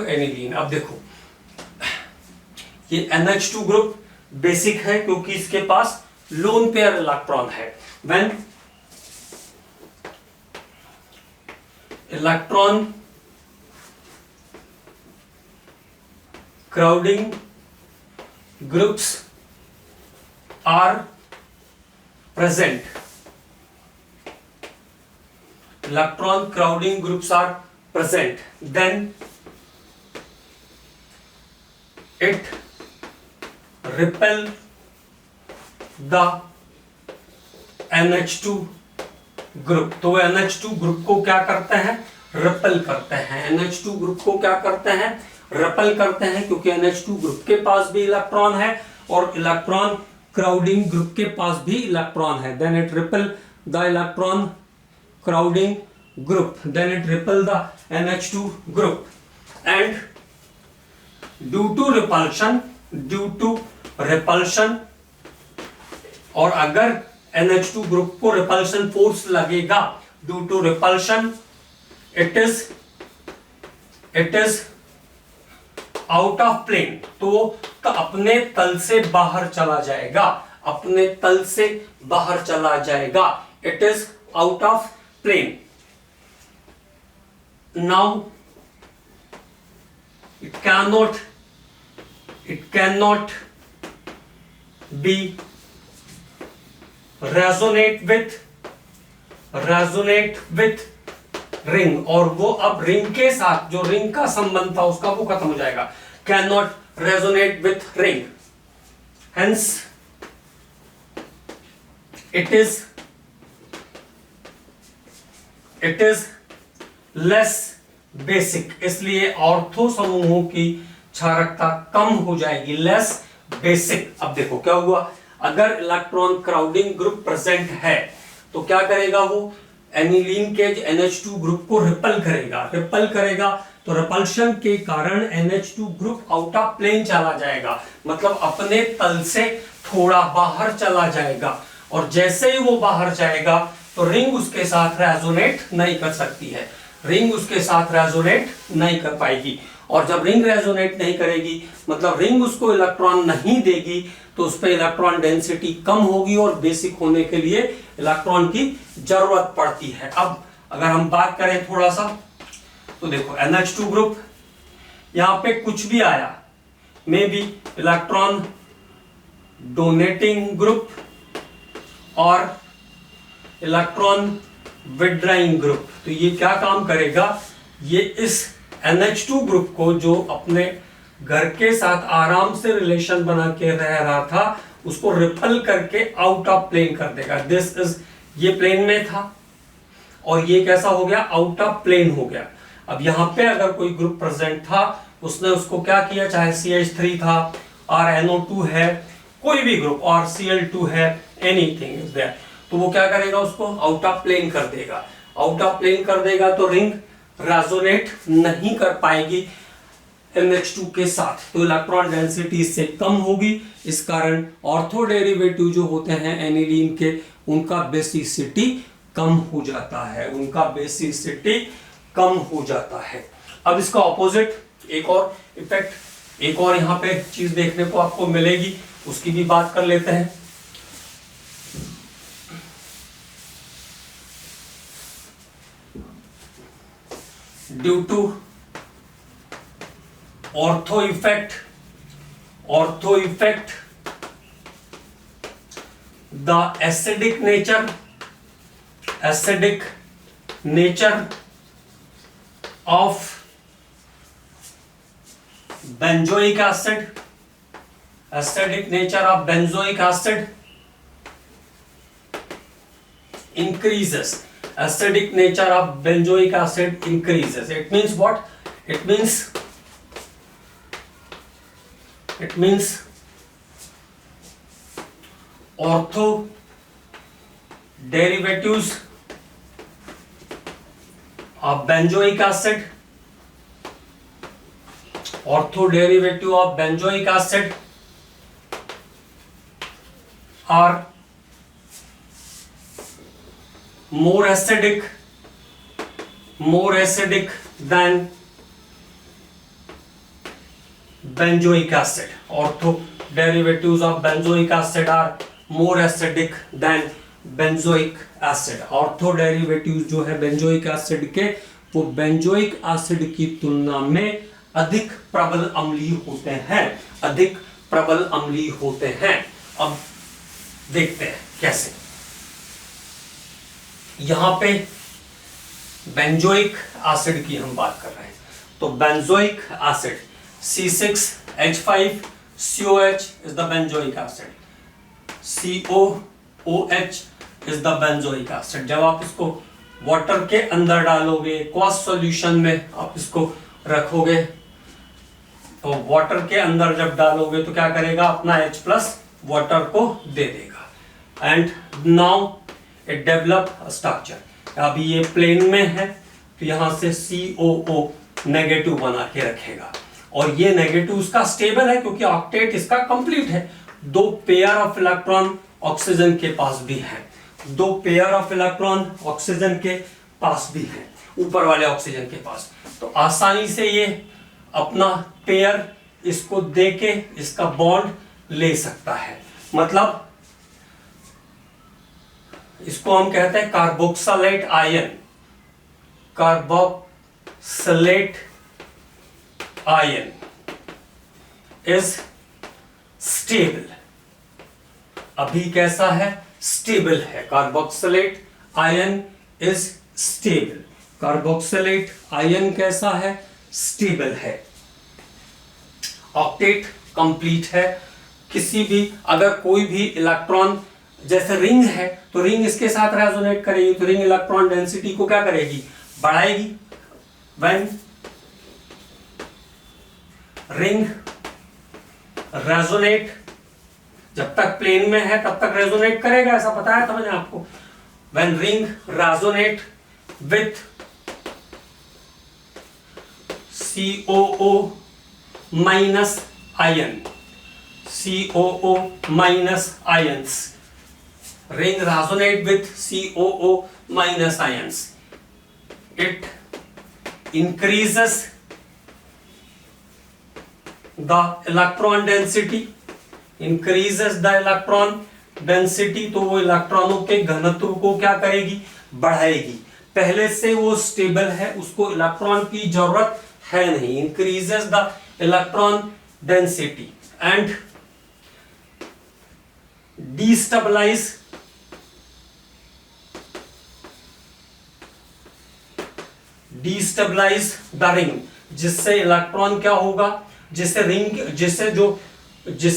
एनिलीन। अब देखो ये NH2 ग्रुप बेसिक है क्योंकि इसके पास लोन पेयर इलेक्ट्रॉन है। When electron crowding groups are present, electron crowding groups are present, then it repel the NH2 group. तो NH2 ग्रुप को क्या करते हैं, रिपेल करते हैं। NH2 ग्रुप को क्या करते हैं, रिपेल करते हैं, क्योंकि NH2 ग्रुप के पास भी इलेक्ट्रॉन है और इलेक्ट्रॉन क्राउडिंग ग्रुप के पास भी इलेक्ट्रॉन है। Then it repel the electron crowding group, then it repel the NH2 group and due to repulsion, और अगर NH2 ग्रुप को रिपल्शन फोर्स लगेगा, due to repulsion it is out of plane, तो अपने तल से बाहर चला जाएगा, it is out of plane. Now it cannot be resonate with ring, और वो अब रिंग के साथ, जो रिंग का संबंध था उसका वो खत्म हो जाएगा। Can not resonate with ring, hence it is less basic, इसलिए ऑर्थो समूहों की क्षारकता कम हो जाएगी, लेस बेसिक। अब देखो क्या हुआ, अगर इलेक्ट्रॉन क्राउडिंग ग्रुप प्रेजेंट है तो क्या करेगा, वो एनिलीन के NH2 ग्रुप को रिपेल करेगा, तो रिपल्शन के कारण NH2 group out of plane चला जाएगा, मतलब अपने तल से थोड़ा बाहर चला जाएगा। और जैसे ही वो बाहर जाएगा तो रिंग उसके साथ रेजोनेट नहीं कर सकती है, रिंग उसके साथ रेजोनेट नहीं कर पाएगी। और जब रिंग रेजोनेट नहीं करेगी, मतलब रिंग उसको इलेक्ट्रॉन नहीं देगी, तो उस पर इलेक्ट्रॉन डेंसिटी कम होगी और बेसिक होने के लिए इलेक्ट्रॉन की जरूरत पड़ती है। अब अगर हम बात करें थोड़ा सा, तो देखो NH2 ग्रुप, यहां पे कुछ भी आया, may be electron donating group और इलेक्ट्रॉन विड्राइंग ग्रुप, तो ये क्या काम करेगा, ये इस NH2 ग्रुप को, जो अपने घर के साथ आराम से रिलेशन बना के रह रहा था, उसको रिपेल करके आउट ऑफ प्लेन कर देगा। दिस इज, ये प्लेन में था और ये कैसा हो गया, आउट ऑफ प्लेन हो गया। अब यहाँ पे अगर कोई ग्रुप प्रेजेंट था, उसने उसको क्या किया, चाहे CH3 था और NO2 है, कोई भी ग्रुप, और Cl2 है, एनीथिंग इज देयर, तो वो क्या करेगा, उसको आउट ऑफ प्लेन कर देगा। आउट ऑफ प्लेन कर देगा तो रिंग रेजोनेट नहीं कर पाएगी NH2 के साथ, तो इलेक्ट्रॉन डेंसिटी इससे कम होगी। इस कारण ऑर्थो डेरिवेटिव जो होते हैं एनिलीन के, उनका बेसिसिटी कम हो जाता है। अब इसका ऑपोजिट एक और इफेक्ट, एक और यहाँ पे चीज देखने को आपको मिलेगी, उसकी भी बात कर लेते हैं। Due to ortho effect the acidic nature of benzoic acid, acidic nature of benzoic acid increases. Acidic nature of benzoic acid increases. It means what? It means ortho derivatives of benzoic acid, ortho derivative of benzoic acid are more acidic than benzoic acid. Ortho derivatives of benzoic acid are more acidic than benzoic acid. Ortho derivatives जो है benzoic acid के, वो benzoic acid की तुलना में अधिक प्रबल अम्लीय होते हैं, अब देखते हैं कैसे। यहां पे बेंजोइक एसिड की हम बात कर रहे हैं, तो benzoic acid C6H5COH is the benzoic acid, COOH is the benzoic acid. जब आप इसको वाटर के अंदर डालोगे, एक्वस सॉल्यूशन में आप इसको रखोगे, तो वाटर के अंदर जब डालोगे तो क्या करेगा, अपना H+ वाटर को दे देगा and now it develop structure. अभी ये प्लेन में है तो यहां से COO नेगेटिव बना के रखेगा, और ये नेगेटिव उसका स्टेबल है क्योंकि ऑक्टेट इसका कंप्लीट है। 2 पेयर ऑफ इलेक्ट्रॉन ऑक्सीजन के पास भी है, 2 पेयर ऑफ इलेक्ट्रॉन ऑक्सीजन के पास भी है, ऊपर वाले ऑक्सीजन के पास, तो आसानी से ये अपना पेयर इसको देके इसका बॉन्ड ले सकता है। मतलब इसको हम कहते हैं कार्बोक्सिलेट आयन इज स्टेबल। अभी कैसा है, स्टेबल है। Carboxylate ion is stable. Carboxylate ion कैसा है, स्टेबल है। ऑक्टेट कंप्लीट है। किसी भी अगर कोई भी इलेक्ट्रॉन, जैसे रिंग है तो रिंग इसके साथ रेजोनेट करेगी, तो रिंग इलेक्ट्रॉन डेंसिटी को क्या करेगी, बढ़ाएगी। व्हेन रिंग रेजोनेट, जब तक प्लेन में है तब तक रेजोनेट करेगा, ऐसा बताया था मैंने आपको। When ring resonate with COO minus ion, COO minus ions, ring resonate with COO minus ions, it increases the electron density, तो वो इलेक्ट्रॉनों के घनत्व को क्या करेगी, बढ़ाएगी। पहले से वो स्टेबल है, उसको इलेक्ट्रॉन की जरूरत है नहीं। Increases the electron density and destabilise the ring, जिससे इलेक्ट्रॉन क्या होगा, जिससे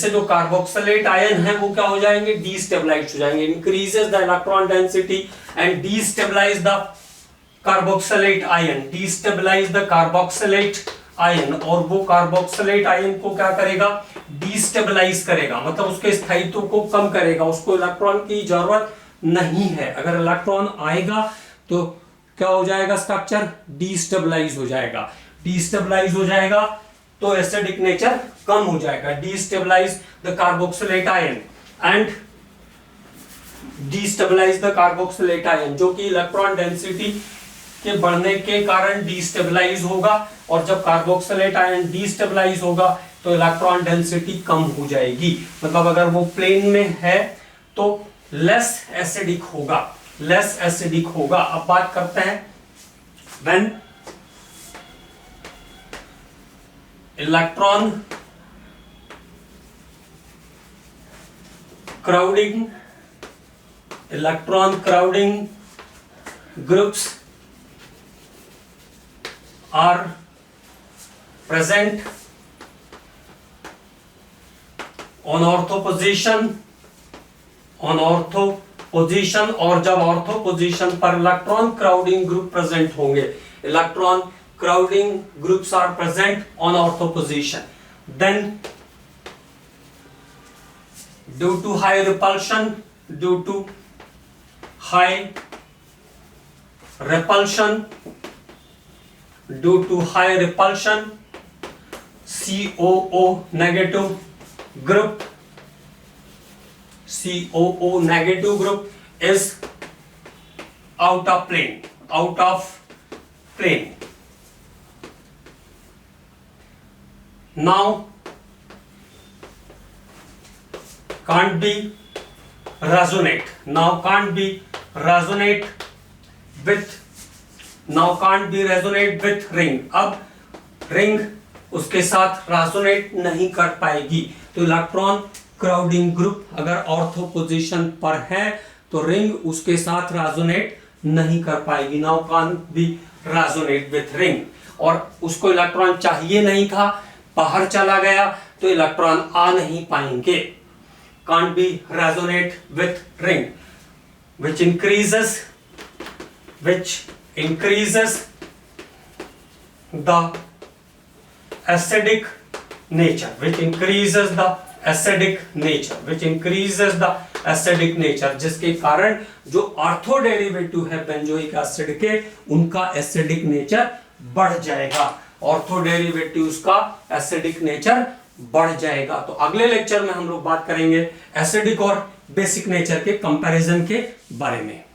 जो कार्बोक्सिलेट आयन है वो क्या हो जाएंगे, डिस्टेबलाइज हो जाएंगे। Increases the electron density and destabilise the carboxylate ion, और वो कार्बोक्सिलेट आयन को क्या करेगा, डिस्टेबलाइज करेगा, मतलब उसके स्थायित्व को कम करेगा। उसको इलेक्ट्रॉन की जरूरत नहीं है। अगर इलेक्ट्रॉन आएगा तो क्या हो जाएगा, स्ट्रक्चर डिस्टेबलाइज हो जाएगा, तो एसिडिक नेचर कम हो जाएगा। Destabilise the carboxylate ion and destabilise the carboxylate ion, जो कि इलेक्ट्रॉन डेंसिटी के बढ़ने के कारण डिस्टेबलाइज होगा, और जब कार्बोक्सिलेट आयन डिस्टेबलाइज होगा तो इलेक्ट्रॉन डेंसिटी कम हो जाएगी। मतलब अगर वो प्लेन में है तो लेस एसिडिक होगा। अब बात करते हैं when electron crowding groups are present on ortho position और जब ऑर्थो पोजीशन पर इलेक्ट्रॉन क्राउडिंग ग्रुप प्रेजेंट होंगे, electron crowding groups are present on ortho position, then due to high repulsion COO negative group is out of plane. Now can't be resonate with ring. अब ring उसके साथ resonate नहीं कर पाएगी, तो electron crowding group अगर ortho position पर है तो रिंग उसके साथ रेजोनेट नहीं कर पाएगी. Now can't be resonate with ring. और उसको इलेक्ट्रॉन चाहिए नहीं था, बाहर चला गया, तो इलेक्ट्रॉन आ नहीं पाएंगे. Can't be resonate with ring, which increases the acidic nature, जिसके कारण जो ऑर्थो डेरिवेटिव है बेंजोइक एसिड के, उनका एसिडिक नेचर बढ़ जाएगा. ऑर्थो डेरिवेटिव्स का एसिडिक नेचर बढ़ जाएगा. तो अगले लेक्चर में हम लोग बात करेंगे एसिडिक और बेसिक नेचर के कंपैरिजन के बारे में.